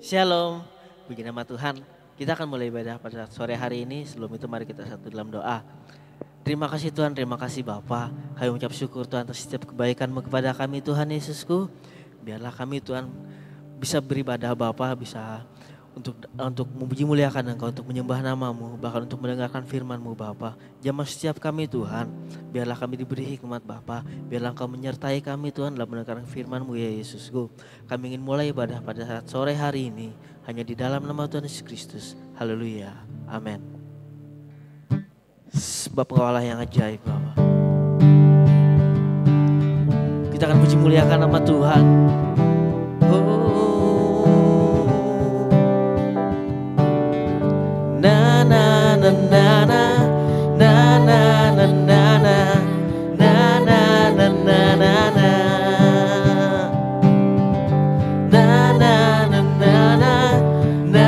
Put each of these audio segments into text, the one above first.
Shalom, puji nama Tuhan. Kita akan mulai ibadah pada sore hari ini. Sebelum itu mari kita satu dalam doa. Terima kasih Tuhan, terima kasih Bapa. Kami mengucap syukur Tuhan atas setiap kebaikan-Mu kepada kami Tuhan Yesusku. Biarlah kami Tuhan bisa beribadah Bapa, bisa untuk memuji muliakan Engkau, untuk menyembah nama-Mu, bahkan untuk mendengarkan firman-Mu Bapa. Jamah setiap kami Tuhan, biarlah kami diberi hikmat Bapa, biarlah Engkau menyertai kami Tuhan dalam mendengarkan firman-Mu ya Yesusku. Kami ingin mulai ibadah pada saat sore hari ini, hanya di dalam nama Tuhan Yesus Kristus. Haleluya, amin. Sebab Engkau Allah yang ajaib Bapa. Kita akan puji muliakan nama Tuhan. Na na na na na na na na na na na na na na na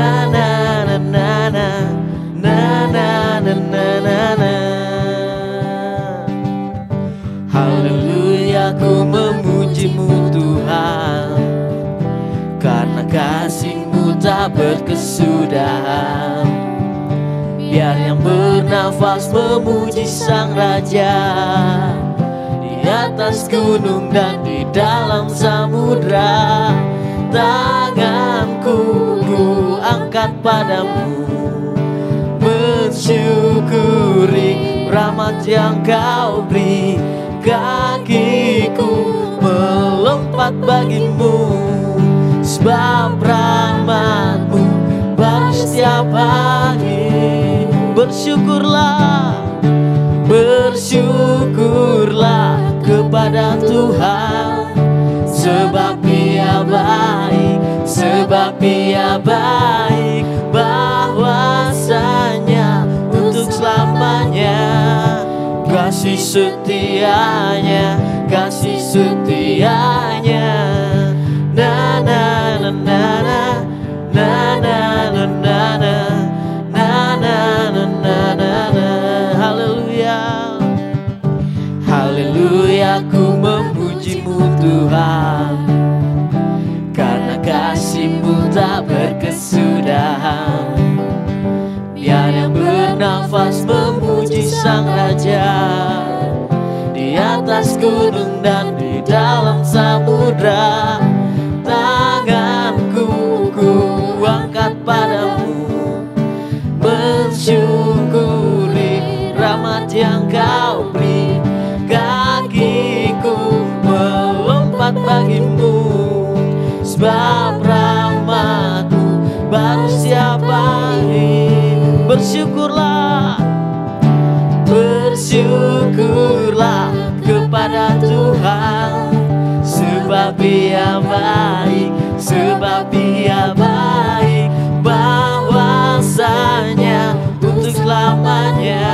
na na na na na. Haleluya, ku memuji-Mu Tuhan, karena kasih-Mu tak berkesudahan. Biar yang bernafas memuji Sang Raja, di atas gunung dan di dalam samudra. Tanganku ku angkat padamu, mensyukuri rahmat yang Kau beri. Kakiku melompat bagimu, sebab rahmat-Mu baru setiap hari. Bersyukurlah, bersyukurlah kepada Tuhan, sebab Dia baik, sebab Dia baik, bahwasanya untuk selamanya. Kasih setianya, kasih setianya. Na na na na na na na na na na. Haleluya, haleluya, ku memuji-Mu Tuhan, karena kasih-Mu tak berkesudahan. Biar yang bernafas memuji Sang Raja, di atas gunung dan di dalam samudra. Tanganku ku angkat padamu, mensyukuri rahmat yang Kau beri. Kakiku melompat bagimu, sebab rahmat-Mu baru setiap hari. Bersyukurlah, bersyukurlah kepada Tuhan, sebab Dia baik, sebab Dia baik, bahwasanya untuk selamanya.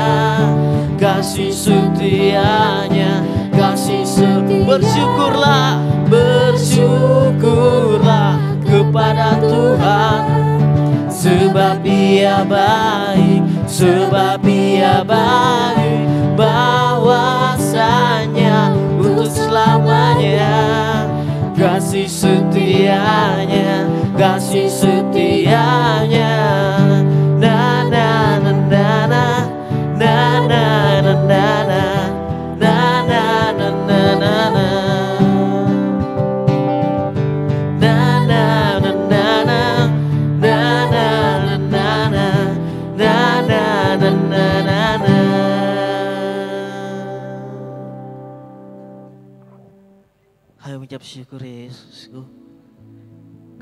Kasih setianya, kasih setianya. Bersyukurlah, bersyukurlah kepada Tuhan, sebab Dia baik, sebab Dia baik, bahwasanya untuk selamanya. Kasih setianya, kasih setianya. Na na na na na na na na na na na na na na na. Ayo mengucap syukur Yesusku.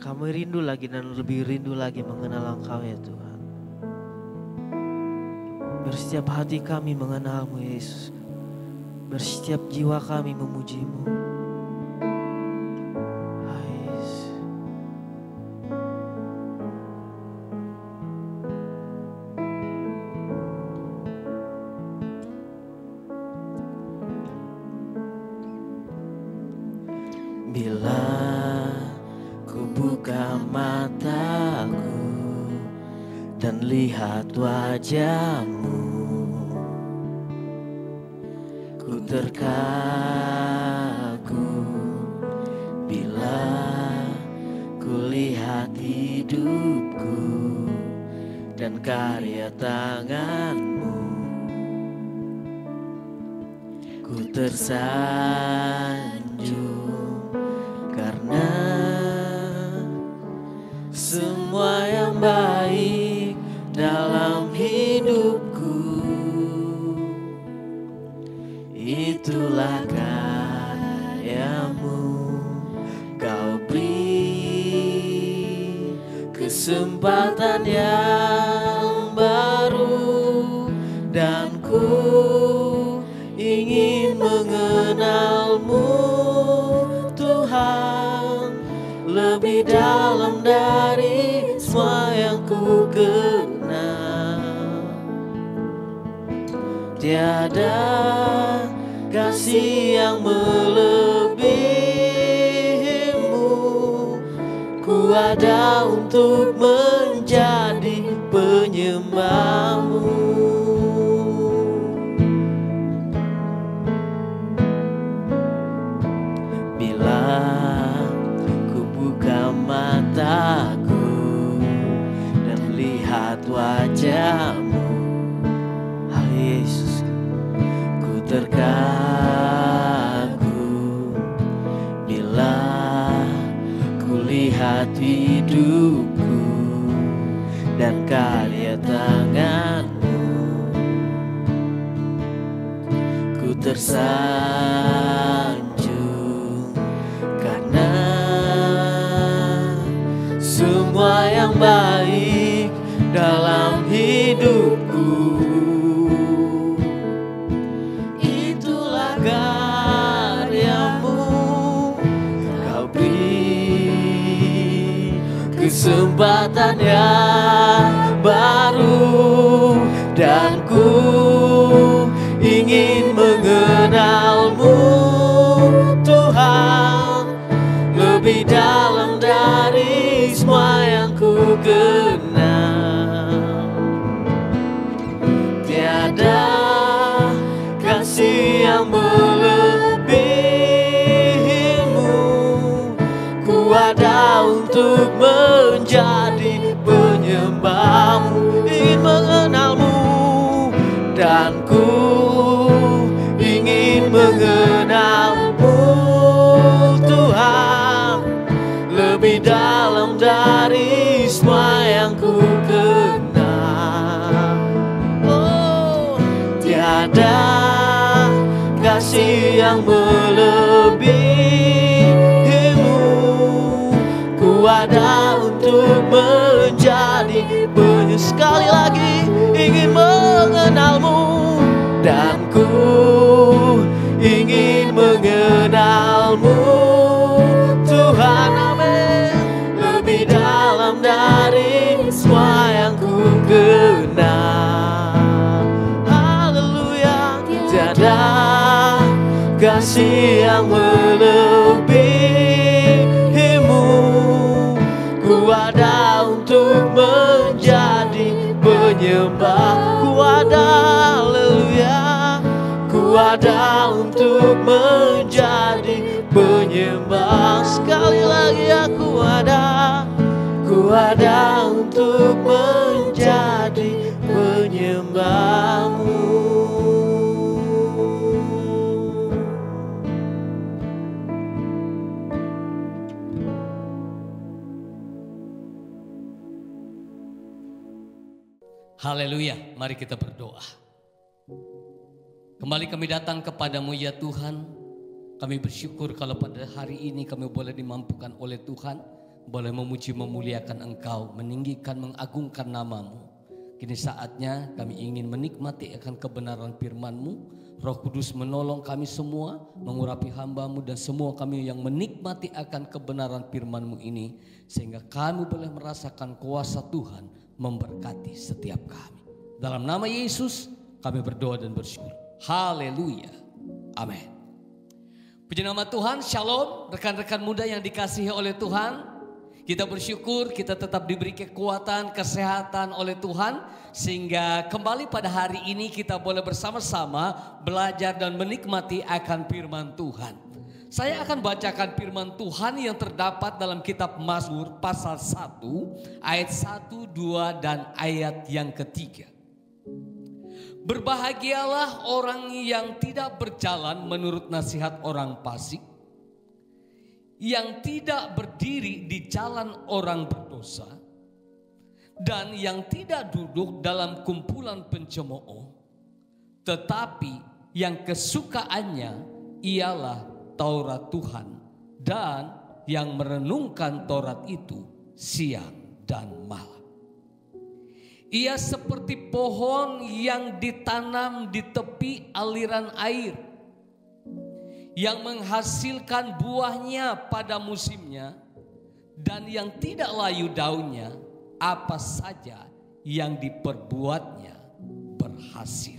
Kami rindu lagi dan lebih rindu lagi mengenal Engkau ya Tuhan. Bersetiap hati kami mengenal-Mu Yesus, bersetiap jiwa kami memuji-Mu. Bila ku buka mataku dan lihat wajah-Mu, ku terkagum. Bila ku lihat lihat hidupku dan karya tangan-Mu. Ku tersanjung karena semua yang baik dalam hidupku, itulah karya-Mu. Kau beri kesempatan yang baru dan ku ingin mengenal-Mu, Tuhan, lebih dalam dari semua yang ku kenal. Tiada kasih yang melebihi-Mu, ku ada untuk menjadi penyembah-Mu. Mataku dan melihat wajah-Mu, ah Yesus, ku terkagum bila ku lihat hidupku dan karya tangan-Mu. Ku tersanjung karena semua yang baik dalam hidupku, itulah karya-Mu. Kau beri kesempatan yang baru dan ku ingin mengenal-Mu, Tuhan, lebih dalam dari semua yang ku kenal. Tiada kasih yang melebihi-Mu, ku ada untuk menjadi penyembah-Mu. Ingin mengenal-Mu dan ku ingin mengenal-Mu, Tuhan, lebih dalam dari semua yang ku kenal. Oh, tiada kasih yang melebihi-Mu, ku ada untuk menjadi sekali lagi ingin mengenal-Mu dan ku ingin mengenal-Mu, Tuhan, amin, lebih dalam dari semua yang ku kenal. Haleluya, tiada kasih yang melebihi-Mu, ku ada untuk menjadi penyembah. Ku ada, haleluya, ku ada untuk menjadi penyembah. Sekali lagi aku ada untuk menjadi penyembah-Mu. Haleluya, mari kita berdoa. Kembali kami datang kepadamu ya Tuhan. Kami bersyukur kalau pada hari ini kami boleh dimampukan oleh Tuhan, boleh memuji memuliakan Engkau, meninggikan mengagungkan nama-Mu. Kini saatnya kami ingin menikmati akan kebenaran firman-Mu. Roh Kudus menolong kami semua, mengurapi hamba-Mu dan semua kami yang menikmati akan kebenaran firman-Mu ini, sehingga kami boleh merasakan kuasa Tuhan memberkati setiap kami. Dalam nama Yesus kami berdoa dan bersyukur. Haleluya. Amin. Puji nama Tuhan. Shalom rekan-rekan muda yang dikasihi oleh Tuhan. Kita bersyukur kita tetap diberi kekuatan, kesehatan oleh Tuhan, sehingga kembali pada hari ini kita boleh bersama-sama belajar dan menikmati akan firman Tuhan. Saya akan bacakan firman Tuhan yang terdapat dalam kitab Mazmur pasal 1 ayat 1, 2 dan ayat yang ketiga. Berbahagialah orang yang tidak berjalan menurut nasihat orang fasik, yang tidak berdiri di jalan orang berdosa, dan yang tidak duduk dalam kumpulan pencemooh, tetapi yang kesukaannya ialah Taurat Tuhan, dan yang merenungkan Taurat itu siang dan malam. Ia seperti pohon yang ditanam di tepi aliran air, yang menghasilkan buahnya pada musimnya, dan yang tidak layu daunnya, apa saja yang diperbuatnya berhasil.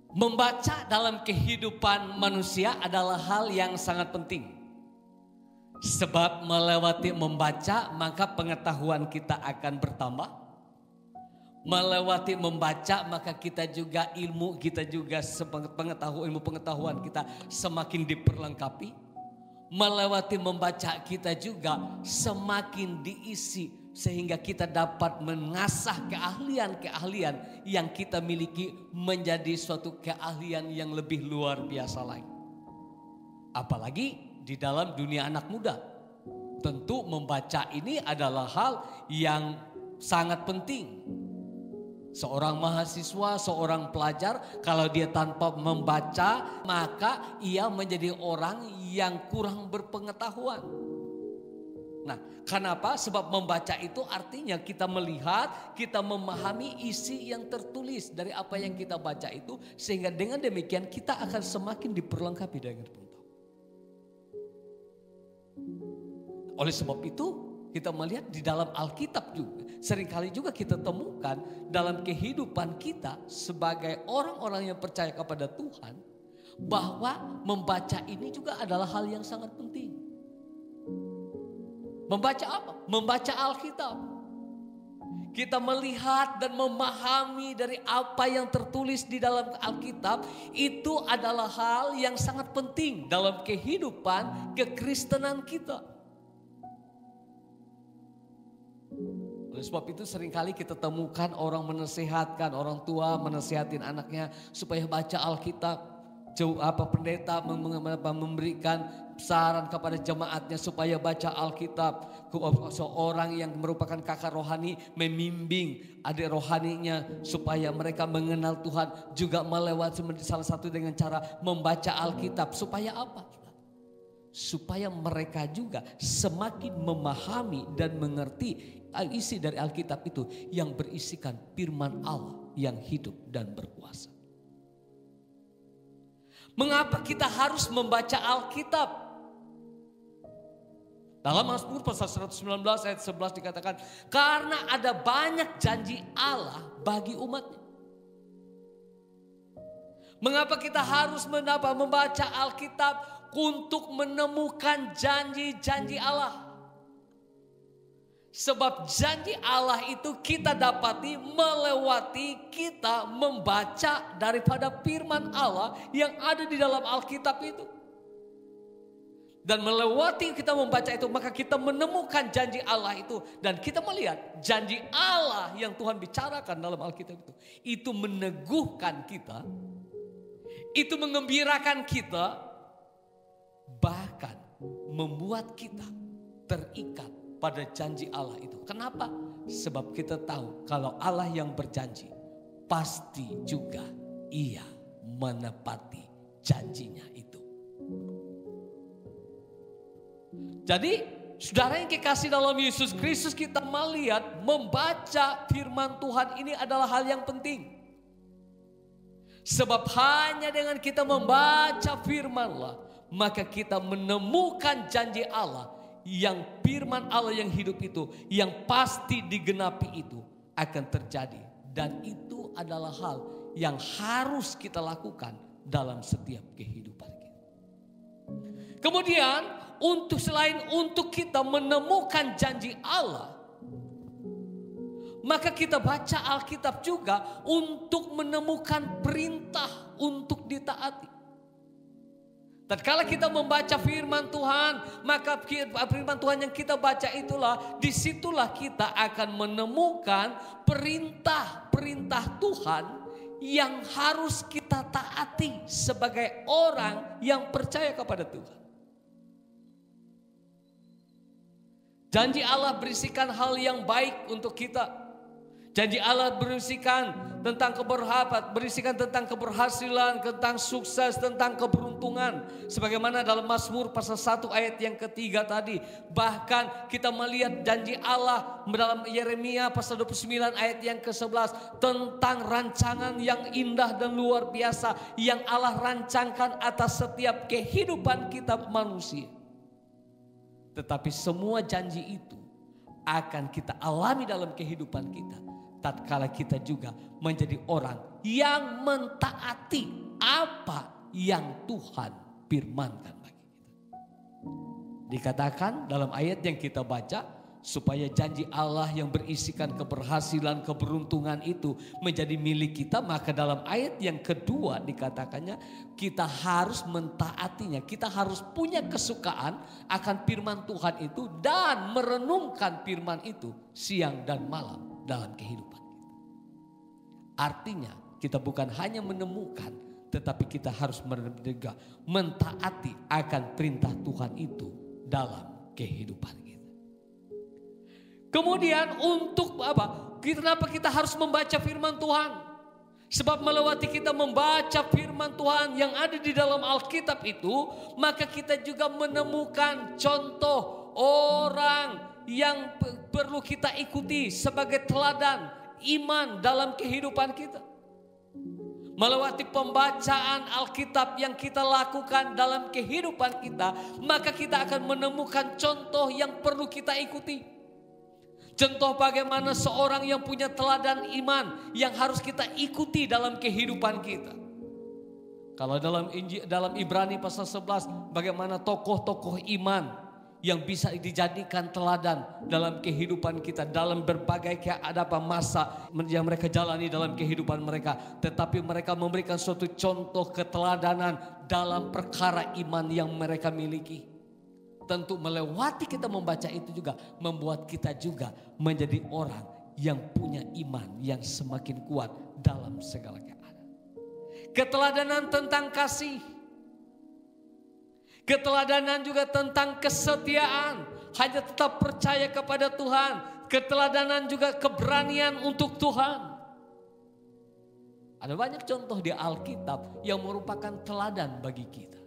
Membaca dalam kehidupan manusia adalah hal yang sangat penting. Sebab melewati membaca maka pengetahuan kita akan bertambah. Melewati membaca maka kita juga ilmu kita juga ilmu pengetahuan kita semakin diperlengkapi. Melewati membaca kita juga semakin diisi sehingga kita dapat mengasah keahlian-keahlian yang kita miliki menjadi suatu keahlian yang lebih luar biasa lagi. Apalagi di dalam dunia anak muda. Tentu membaca ini adalah hal yang sangat penting. Seorang mahasiswa, seorang pelajar, kalau dia tanpa membaca, maka ia menjadi orang yang kurang berpengetahuan. Nah, kenapa? Sebab membaca itu artinya kita melihat, kita memahami isi yang tertulis dari apa yang kita baca itu. Sehingga dengan demikian kita akan semakin diperlengkapi dengan pengetahuan. Oleh sebab itu kita melihat di dalam Alkitab juga. Seringkali juga kita temukan dalam kehidupan kita sebagai orang-orang yang percaya kepada Tuhan. Bahwa membaca ini juga adalah hal yang sangat penting. Membaca apa? Membaca Alkitab. Kita melihat dan memahami dari apa yang tertulis di dalam Alkitab. Itu adalah hal yang sangat penting dalam kehidupan kekristenan kita. Oleh sebab itu seringkali kita temukan orang menasihatkan, orang tua menasihatin anaknya supaya baca Alkitab. Pendeta memberikan saran kepada jemaatnya supaya baca Alkitab. Seorang yang merupakan kakak rohani membimbing adik rohaninya supaya mereka mengenal Tuhan. Juga melewati salah satu dengan cara membaca Alkitab. Supaya apa? Supaya mereka juga semakin memahami dan mengerti isi dari Alkitab itu yang berisikan firman Allah yang hidup dan berkuasa. Mengapa kita harus membaca Alkitab? Dalam Mazmur pasal 119 ayat 11 dikatakan, karena ada banyak janji Allah bagi umatnya. Mengapa kita harus membaca Alkitab? Untuk menemukan janji-janji Allah. Sebab janji Allah itu kita dapati melewati kita membaca daripada firman Allah yang ada di dalam Alkitab itu. Dan melewati kita membaca itu maka kita menemukan janji Allah itu. Dan kita melihat janji Allah yang Tuhan bicarakan dalam Alkitab itu. Itu meneguhkan kita. Itu mengembirakan kita. Bahkan membuat kita terikat pada janji Allah itu. Kenapa? Sebab kita tahu kalau Allah yang berjanji pasti juga ia menepati janjinya itu. Jadi saudara yang kekasih dalam Yesus Kristus, kita melihat membaca firman Tuhan ini adalah hal yang penting. Sebab hanya dengan kita membaca firman-Allah maka kita menemukan janji Allah yang firman Allah yang hidup itu, yang pasti digenapi itu akan terjadi. Dan itu adalah hal yang harus kita lakukan dalam setiap kehidupan kita. Kemudian selain untuk kita menemukan janji Allah, maka kita baca Alkitab juga untuk menemukan perintah untuk ditaati. Tatkala kita membaca firman Tuhan, maka firman Tuhan yang kita baca itulah, disitulah kita akan menemukan perintah-perintah Tuhan yang harus kita taati sebagai orang yang percaya kepada Tuhan. Janji Allah berisikan hal yang baik untuk kita. Janji Allah berisikan tentang keberhasilan, tentang sukses, tentang keberuntungan. Sebagaimana dalam Mazmur pasal 1 ayat yang ketiga tadi. Bahkan kita melihat janji Allah dalam Yeremia pasal 29 ayat yang ke-11. Tentang rancangan yang indah dan luar biasa yang Allah rancangkan atas setiap kehidupan kita manusia. Tetapi semua janji itu akan kita alami dalam kehidupan kita tatkala kita juga menjadi orang yang mentaati apa yang Tuhan firmankan bagi kita. Dikatakan dalam ayat yang kita baca, supaya janji Allah yang berisikan keberhasilan, keberuntungan itu menjadi milik kita, maka dalam ayat yang kedua dikatakannya kita harus mentaatinya. Kita harus punya kesukaan akan firman Tuhan itu dan merenungkan firman itu siang dan malam dalam kehidupan kita. Artinya kita bukan hanya menemukan, tetapi kita harus mentaati akan perintah Tuhan itu dalam kehidupan kita. Kemudian untuk apa? Kenapa kita harus membaca firman Tuhan? Sebab melewati kita membaca firman Tuhan yang ada di dalam Alkitab itu, maka kita juga menemukan contoh orang yang perlu kita ikuti sebagai teladan iman dalam kehidupan kita. Melewati pembacaan Alkitab yang kita lakukan dalam kehidupan kita, maka kita akan menemukan contoh yang perlu kita ikuti. Contoh bagaimana seorang yang punya teladan iman yang harus kita ikuti dalam kehidupan kita. Kalau dalam Ibrani pasal 11, bagaimana tokoh-tokoh iman yang bisa dijadikan teladan dalam kehidupan kita, dalam berbagai keadaan masa yang mereka jalani dalam kehidupan mereka. Tetapi mereka memberikan suatu contoh keteladanan dalam perkara iman yang mereka miliki. Tentu melewati kita membaca itu juga membuat kita juga menjadi orang yang punya iman yang semakin kuat dalam segala keadaan. Keteladanan tentang kasih. Keteladanan juga tentang kesetiaan. Hanya tetap percaya kepada Tuhan. Keteladanan juga keberanian untuk Tuhan. Ada banyak contoh di Alkitab yang merupakan teladan bagi kita.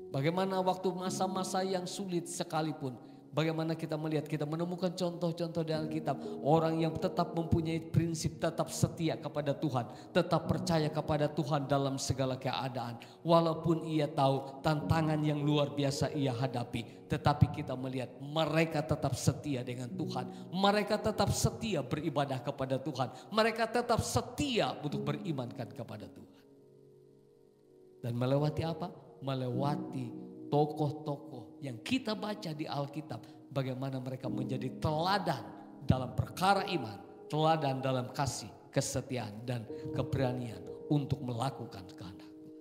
Bagaimana waktu masa-masa yang sulit sekalipun, bagaimana kita melihat, kita menemukan contoh-contoh di Alkitab. Orang yang tetap mempunyai prinsip tetap setia kepada Tuhan, tetap percaya kepada Tuhan dalam segala keadaan. Walaupun ia tahu tantangan yang luar biasa ia hadapi, tetapi kita melihat mereka tetap setia dengan Tuhan. Mereka tetap setia beribadah kepada Tuhan. Mereka tetap setia untuk berimankan kepada Tuhan. Dan melewati apa? Melewati tokoh-tokoh yang kita baca di Alkitab, bagaimana mereka menjadi teladan dalam perkara iman, teladan dalam kasih, kesetiaan dan keberanian untuk melakukan kehendak Tuhan.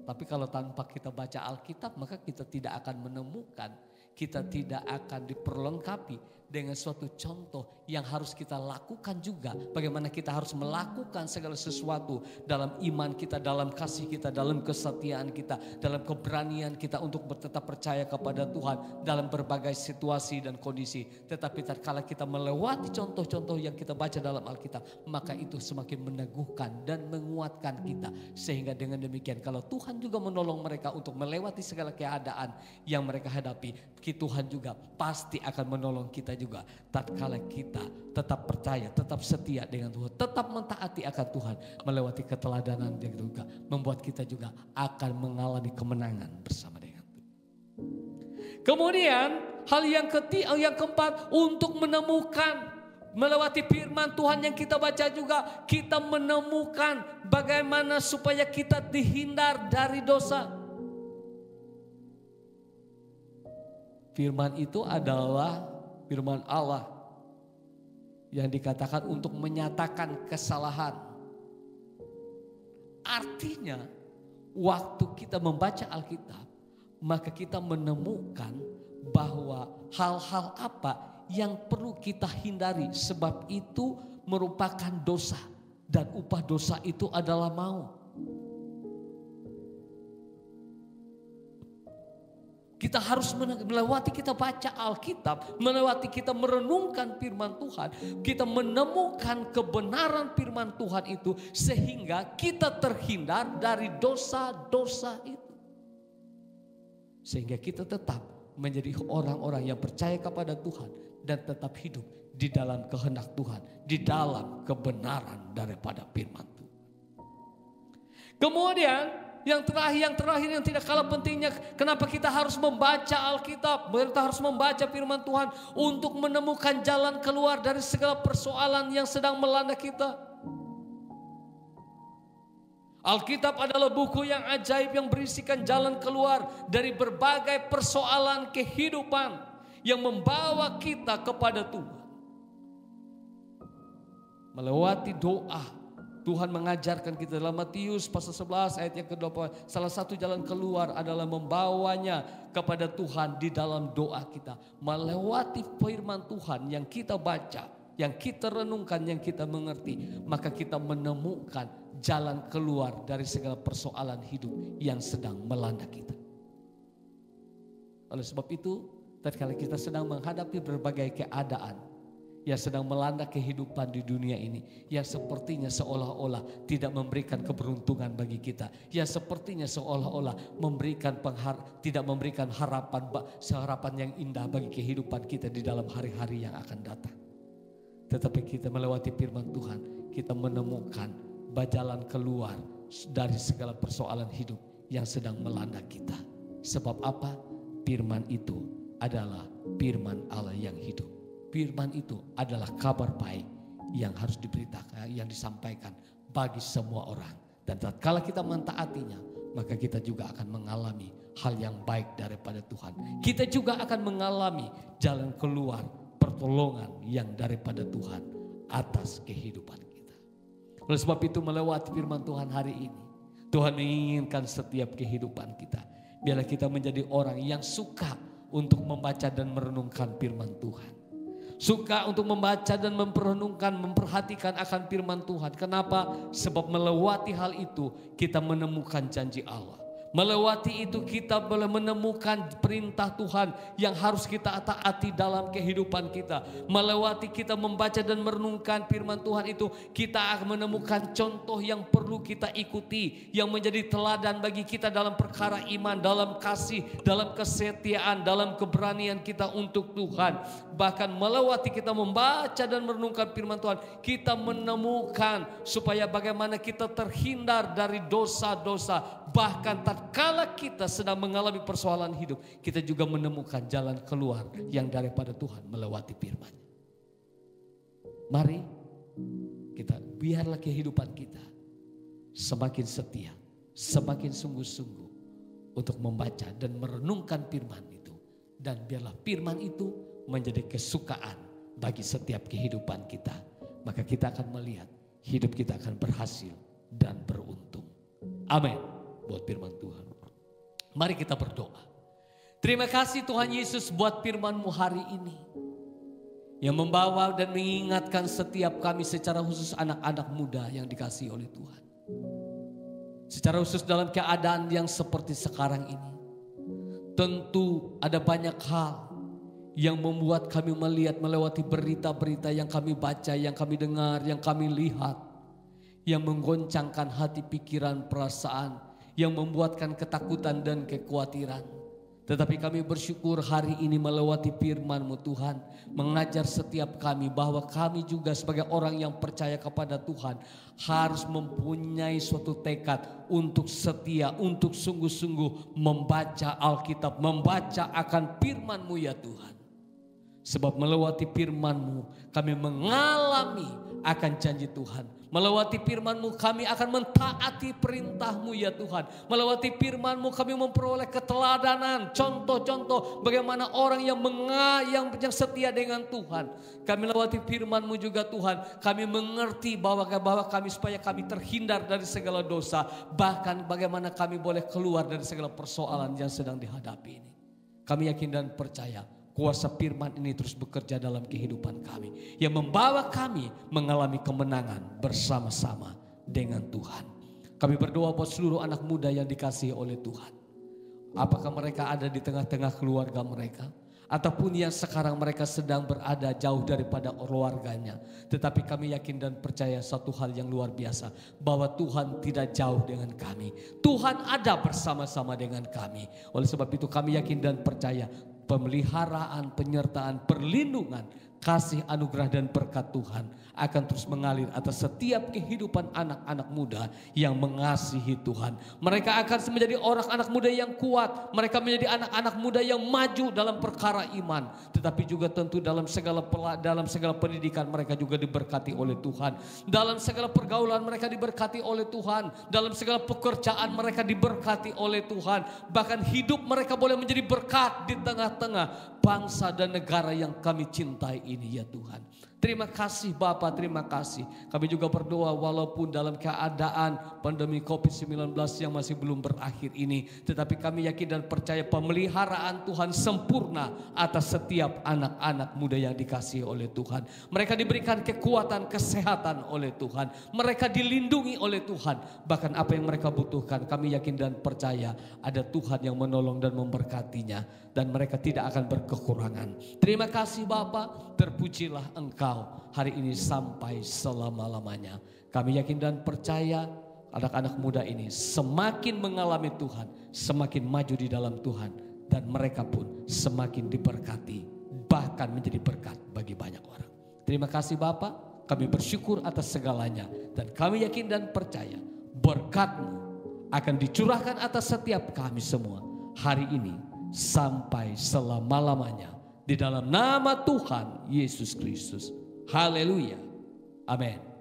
Tapi kalau tanpa kita baca Alkitab, maka kita tidak akan menemukan, kita tidak akan diperlengkapi dengan suatu contoh yang harus kita lakukan juga. Bagaimana kita harus melakukan segala sesuatu dalam iman kita, dalam kasih kita, dalam kesetiaan kita, dalam keberanian kita untuk tetap percaya kepada Tuhan dalam berbagai situasi dan kondisi. Tetapi tatkala kita melewati contoh-contoh yang kita baca dalam Alkitab, maka itu semakin meneguhkan dan menguatkan kita. Sehingga dengan demikian kalau Tuhan juga menolong mereka untuk melewati segala keadaan yang mereka hadapi, Tuhan juga pasti akan menolong kita juga tatkala kita tetap percaya, tetap setia dengan Tuhan, tetap mentaati akan Tuhan, melewati keteladanan yang juga membuat kita juga akan mengalami kemenangan bersama dengan Tuhan. Kemudian hal yang keempat, untuk menemukan melewati firman Tuhan yang kita baca juga, kita menemukan bagaimana supaya kita dihindar dari dosa. Firman itu adalah firman Allah yang dikatakan untuk menyatakan kesalahan. Artinya waktu kita membaca Alkitab, maka kita menemukan bahwa hal-hal apa yang perlu kita hindari, sebab itu merupakan dosa dan upah dosa itu adalah maut. Kita harus melewati kita baca Alkitab, melewati kita merenungkan firman Tuhan, kita menemukan kebenaran firman Tuhan itu sehingga kita terhindar dari dosa-dosa itu. Sehingga kita tetap menjadi orang-orang yang percaya kepada Tuhan dan tetap hidup di dalam kehendak Tuhan, di dalam kebenaran daripada firman Tuhan. Kemudian yang terakhir yang tidak kalah pentingnya, kenapa kita harus membaca Alkitab? Kita harus membaca firman Tuhan untuk menemukan jalan keluar dari segala persoalan yang sedang melanda kita. Alkitab adalah buku yang ajaib yang berisikan jalan keluar dari berbagai persoalan kehidupan yang membawa kita kepada Tuhan. Melewati doa, Tuhan mengajarkan kita dalam Matius pasal 11 ayat yang ke-20. Salah satu jalan keluar adalah membawanya kepada Tuhan di dalam doa kita. Melewati firman Tuhan yang kita baca, yang kita renungkan, yang kita mengerti. Maka kita menemukan jalan keluar dari segala persoalan hidup yang sedang melanda kita. Oleh sebab itu, tatkala kita sedang menghadapi berbagai keadaan yang sedang melanda kehidupan di dunia ini, yang sepertinya seolah-olah tidak memberikan keberuntungan bagi kita, yang sepertinya seolah-olah tidak memberikan harapan yang indah bagi kehidupan kita di dalam hari-hari yang akan datang. Tetapi kita melewati firman Tuhan, kita menemukan jalan keluar dari segala persoalan hidup yang sedang melanda kita. Sebab apa? Firman itu adalah firman Allah yang hidup. Firman itu adalah kabar baik yang harus diberitakan, yang disampaikan bagi semua orang. Dan tatkala kita mentaatinya, maka kita juga akan mengalami hal yang baik daripada Tuhan. Kita juga akan mengalami jalan keluar, pertolongan yang daripada Tuhan atas kehidupan kita. Oleh sebab itu, melewati firman Tuhan hari ini, Tuhan menginginkan setiap kehidupan kita, biarlah kita menjadi orang yang suka untuk membaca dan merenungkan firman Tuhan. Suka untuk membaca dan memperenungkan, memperhatikan akan firman Tuhan. Kenapa? Sebab melewati hal itu kita menemukan janji Allah. Melewati itu kita boleh menemukan perintah Tuhan yang harus kita taati dalam kehidupan kita. Melewati kita membaca dan merenungkan firman Tuhan itu, kita akan menemukan contoh yang perlu kita ikuti, yang menjadi teladan bagi kita dalam perkara iman, dalam kasih, dalam kesetiaan, dalam keberanian kita untuk Tuhan. Bahkan melewati kita membaca dan merenungkan firman Tuhan, kita menemukan supaya bagaimana kita terhindar dari dosa-dosa. Bahkan tatkala kita sedang mengalami persoalan hidup, kita juga menemukan jalan keluar yang daripada Tuhan melewati firman. Mari kita, biarlah kehidupan kita semakin setia, semakin sungguh-sungguh untuk membaca dan merenungkan firman itu. Dan biarlah firman itu menjadi kesukaan bagi setiap kehidupan kita. Maka kita akan melihat hidup kita akan berhasil dan beruntung. Amin. Buat firman Tuhan. Mari kita berdoa. Terima kasih Tuhan Yesus buat firman-Mu hari ini, yang membawa dan mengingatkan setiap kami, secara khusus anak-anak muda yang dikasihi oleh Tuhan. Secara khusus dalam keadaan yang seperti sekarang ini. Tentu ada banyak hal yang membuat kami melihat, melewati berita-berita yang kami baca, yang kami dengar, yang kami lihat, yang menggoncangkan hati, pikiran, perasaan, yang membuatkan ketakutan dan kekhawatiran. Tetapi kami bersyukur hari ini melewati firman-Mu Tuhan, mengajar setiap kami bahwa kami juga sebagai orang yang percaya kepada Tuhan harus mempunyai suatu tekad untuk setia, untuk sungguh-sungguh membaca Alkitab, membaca akan firman-Mu ya Tuhan. Sebab melewati firman-Mu kami mengalami akan janji Tuhan. Melewati firman-Mu kami akan mentaati perintah-Mu ya Tuhan. Melewati firman-Mu kami memperoleh keteladanan, contoh-contoh bagaimana orang yang setia dengan Tuhan. Kami lewati firman-Mu juga Tuhan. Kami mengerti bahwa kami supaya kami terhindar dari segala dosa. Bahkan bagaimana kami boleh keluar dari segala persoalan yang sedang dihadapi ini. Kami yakin dan percaya kuasa firman ini terus bekerja dalam kehidupan kami. Yang membawa kami mengalami kemenangan bersama-sama dengan Tuhan. Kami berdoa buat seluruh anak muda yang dikasihi oleh Tuhan. Apakah mereka ada di tengah-tengah keluarga mereka? Ataupun yang sekarang mereka sedang berada jauh daripada keluarganya. Tetapi kami yakin dan percaya satu hal yang luar biasa. Bahwa Tuhan tidak jauh dengan kami. Tuhan ada bersama-sama dengan kami. Oleh sebab itu kami yakin dan percaya pemeliharaan, penyertaan, perlindungan, kasih anugerah dan berkat Tuhan akan terus mengalir atas setiap kehidupan anak-anak muda yang mengasihi Tuhan. Mereka akan menjadi orang anak muda yang kuat. Mereka menjadi anak-anak muda yang maju dalam perkara iman. Tetapi juga tentu dalam segala pendidikan mereka juga diberkati oleh Tuhan. Dalam segala pergaulan mereka diberkati oleh Tuhan. Dalam segala pekerjaan mereka diberkati oleh Tuhan. Bahkan hidup mereka boleh menjadi berkat di tengah-tengah bangsa dan negara yang kami cintai ini ya Tuhan. Terima kasih Bapa, terima kasih. Kami juga berdoa walaupun dalam keadaan pandemi COVID-19 yang masih belum berakhir ini. Tetapi kami yakin dan percaya pemeliharaan Tuhan sempurna atas setiap anak-anak muda yang dikasihi oleh Tuhan. Mereka diberikan kekuatan, kesehatan oleh Tuhan. Mereka dilindungi oleh Tuhan. Bahkan apa yang mereka butuhkan kami yakin dan percaya ada Tuhan yang menolong dan memberkatinya. Dan mereka tidak akan berkekurangan. Terima kasih Bapa, terpujilah Engkau hari ini sampai selama-lamanya. Kami yakin dan percaya anak-anak muda ini semakin mengalami Tuhan, semakin maju di dalam Tuhan. Dan mereka pun semakin diberkati, bahkan menjadi berkat bagi banyak orang. Terima kasih Bapa, kami bersyukur atas segalanya. Dan kami yakin dan percaya berkat-Mu akan dicurahkan atas setiap kami semua hari ini sampai selama-lamanya di dalam nama Tuhan Yesus Kristus. Haleluya. Amin.